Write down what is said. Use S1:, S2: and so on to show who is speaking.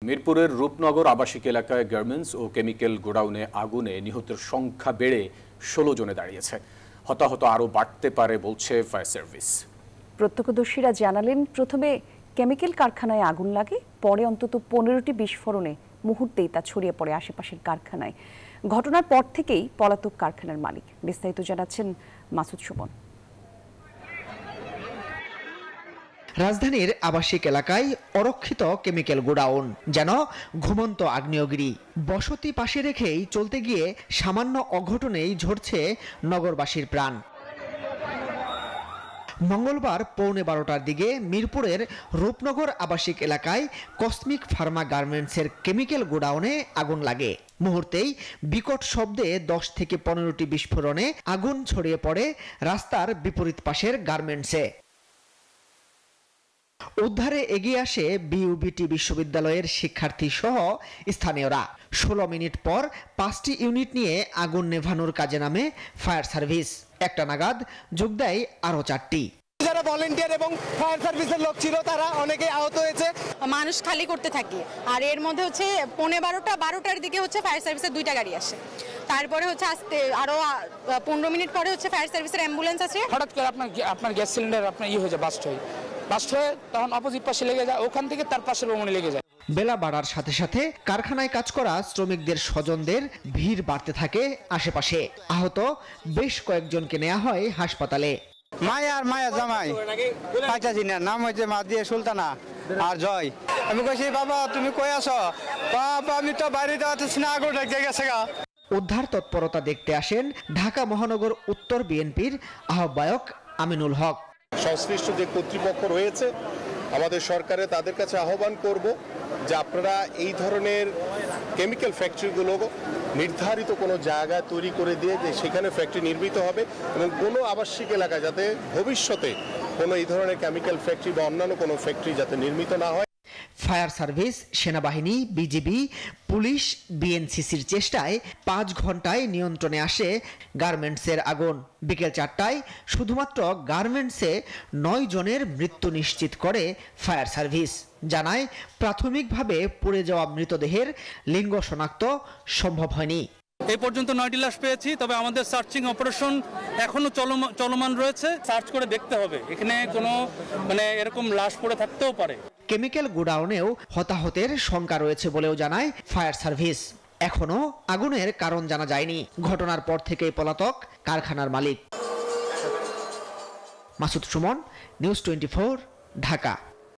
S1: মিরপুরের রূপনগর আবাসিক এলাকায় গার্মেন্টস ও কেমিক্যাল গোডাউনে আগুনে নিহতের সংখ্যা বেড়ে ১৬ জনে দাঁড়িয়েছে। হতাহত আরও বাড়তে পারে বলছে ফায়ার সার্ভিস।
S2: প্রত্যক্ষদর্শীরা জানালেন, প্রথমে কেমিক্যাল কারখানায় আগুন লাগে, পরে অন্তত ১৫টি বিস্ফোরণে মুহূর্তেই তা ছড়িয়ে পড়ে আশেপাশের কারখানায়। ঘটনার পর থেকেই পলাতক কারখানার মালিক। বিস্তারিত জানাচ্ছেন মাসুদ সুমন।
S3: রাজধানীর আবাসিক এলাকায় অরক্ষিত কেমিক্যাল গোডাউন যেন ঘুমন্ত আগ্নেয়গিরি। বসতি পাশে রেখেই চলতে গিয়ে সামান্য অঘটনেই ঝরছে নগরবাসীর প্রাণ। মঙ্গলবার পৌনে ১২টার দিকে মিরপুরের রূপনগর আবাসিক এলাকায় কসমিক ফার্মা গার্মেন্টসের কেমিক্যাল গোডাউনে আগুন লাগে। মুহূর্তেই বিকট শব্দে ১০ থেকে ১৫টি বিস্ফোরণে আগুন ছড়িয়ে পড়ে রাস্তার বিপরীত পাশের গার্মেন্টসে। উদ্ধারে এগিয়ে আসে বিইউবিটি বিশ্ববিদ্যালয়ের শিক্ষার্থী সহ স্থানীয়রা। ১৬ মিনিট পর ৫টি ইউনিট নিয়ে আগুন নেভানোর কাজে নামে ফায়ার সার্ভিস। একটা নাগাদ যোগ দেয় আরও ৪টি।
S4: যারা ভলান্টিয়ার এবং ফায়ার সার্ভিসের লোক ছিল তারা অনেকেই আহত হয়েছে।
S5: মানুষ খালি করতে থাকে, আর এর মধ্যে হচ্ছে পৌনে ১২টার দিকে হচ্ছে ফায়ার সার্ভিসের 2টা গাড়ি আসে। তারপরে হচ্ছে আসতে আরো ১৫ মিনিট পরে হচ্ছে ফায়ার সার্ভিসের অ্যাম্বুলেন্স আসে।
S6: হঠাৎ করে আপনার গ্যাস সিলিন্ডার হয়ে যায়, বাস্ট হয়ে তখন অপোজিট পাশে লেগে যায়, ওখান থেকে তার পাশের ভবনে লেগে যায়।
S3: বেলা বাড়ার সাথে সাথে কারখানায় কাজ করা শ্রমিকদের স্বজনদের ভিড় বাড়তে থাকে আশেপাশে। আহত বেশ কয়েকজনকে নেওয়া হয় হাসপাতালে।
S4: মায়া জামাই পাইতাছি না, নাম হচ্ছে মাদিয়া সুলতানা আর জয়। আমি কইছি, বাবা তুমি কই আছো? বাবা আমি তো বাইরে যাচ্ছি না, আগুন লেগে গেছে গা।
S3: উদ্ধার তৎপরতা দেখতে আসেন ঢাকা মহানগর উত্তর বিএনপির আহ্বায়ক আমিনুল হক।
S7: সংশ্লিষ্ট যে কর্তৃপক্ষ রয়েছে আমাদের সরকারে, তাদের কাছে আহ্বান করব যে আপনারা এই ধরনের কেমিক্যাল ফ্যাক্টরিগুলো নির্ধারিত কোনো জায়গায় তৈরি করে দিয়ে যে সেখানে ফ্যাক্টরি নির্মিত হবে এবং কোনো আবাসিক এলাকায় যাতে ভবিষ্যতে কোনো এই ধরনের কেমিক্যাল ফ্যাক্টরি বা অন্যান্য কোনো ফ্যাক্টরি যাতে নির্মিত না হয়।
S3: ফায়ার সার্ভিস, সেনাবাহিনী, বিজিবি, পুলিশ, বিএনসিসির চেষ্টায় ৫ ঘন্টায় নিয়ন্ত্রণে আসে গার্মেন্টসের আগুন। বিকেল ৪টায় শুধুমাত্র গার্মেন্টসে ৯ জনের মৃত্যু নিশ্চিত করে ফায়ার সার্ভিস। জানায়, প্রাথমিকভাবে পুড়ে যাওয়া মৃতদেহের লিঙ্গ শনাক্ত সম্ভব হয়নি।
S8: এই পর্যন্ত 9টি লাশ পেয়েছি, তবে আমাদের সার্চিং অপারেশন এখনো চলমান রয়েছে। সার্চ করে দেখতে হবে, এখানে কোনো এরকম লাশ পড়ে থাকতেও পারে।
S3: কেমিক্যাল গোডাউনেও হতাহতের শঙ্কা রয়েছে বলেও জানায় ফায়ার সার্ভিস। এখনো আগুনের কারণ জানা যায়নি। ঘটনার পর থেকেই পলাতক কারখানার মালিক। মাসুদ সুমন, নিউজ 24, ঢাকা।